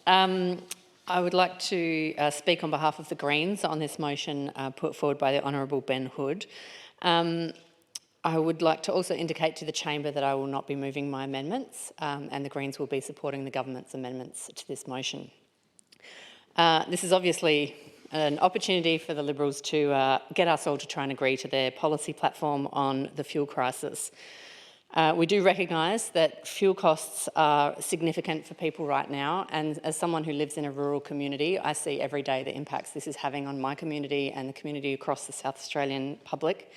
I would like to speak on behalf of the Greens on this motion put forward by the Honourable Ben Hood. I would like to also indicate to the chamber that I will not be moving my amendments and the Greens will be supporting the government's amendments to this motion. This is obviously an opportunity for the Liberals to get us all to try and agree to their policy platform on the fuel crisis. We do recognise that fuel costs are significant for people right now, and as someone who lives in a rural community, I see every day the impacts this is having on my community and the community across the South Australian public.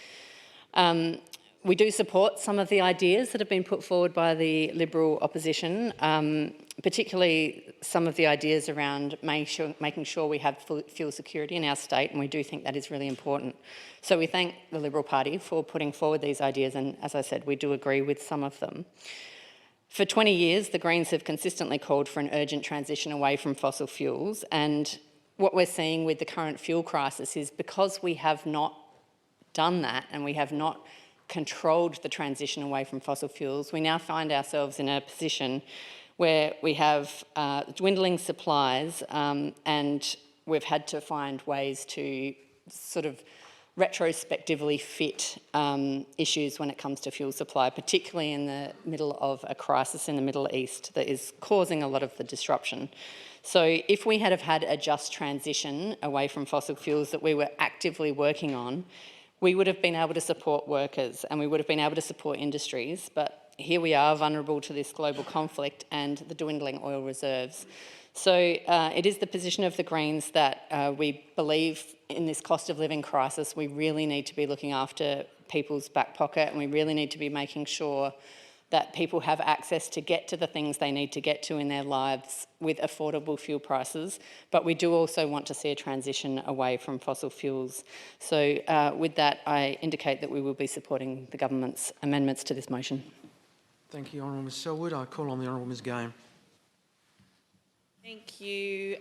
We do support some of the ideas that have been put forward by the Liberal opposition, particularly some of the ideas around making sure we have fuel security in our state, and we do think that is really important. So we thank the Liberal Party for putting forward these ideas, and as I said, we do agree with some of them. For 20 years, the Greens have consistently called for an urgent transition away from fossil fuels, and what we're seeing with the current fuel crisis is because we have not done that and we have not controlled the transition away from fossil fuels, we now find ourselves in a position where we have dwindling supplies and we've had to find ways to sort of retrospectively fit issues when it comes to fuel supply, particularly in the middle of a crisis in the Middle East that is causing a lot of the disruption. So if we had have had a just transition away from fossil fuels that we were actively working on, we would have been able to support workers and we would have been able to support industries, but here we are vulnerable to this global conflict and the dwindling oil reserves. So it is the position of the Greens that we believe in this cost of living crisis, we really need to be looking after people's back pocket and we really need to be making sure that people have access to get to the things they need to get to in their lives with affordable fuel prices, but we do also want to see a transition away from fossil fuels. So with that, I indicate that we will be supporting the government's amendments to this motion. Thank you, Honourable Ms Selwood. I call on the Honourable Ms Game. Thank you.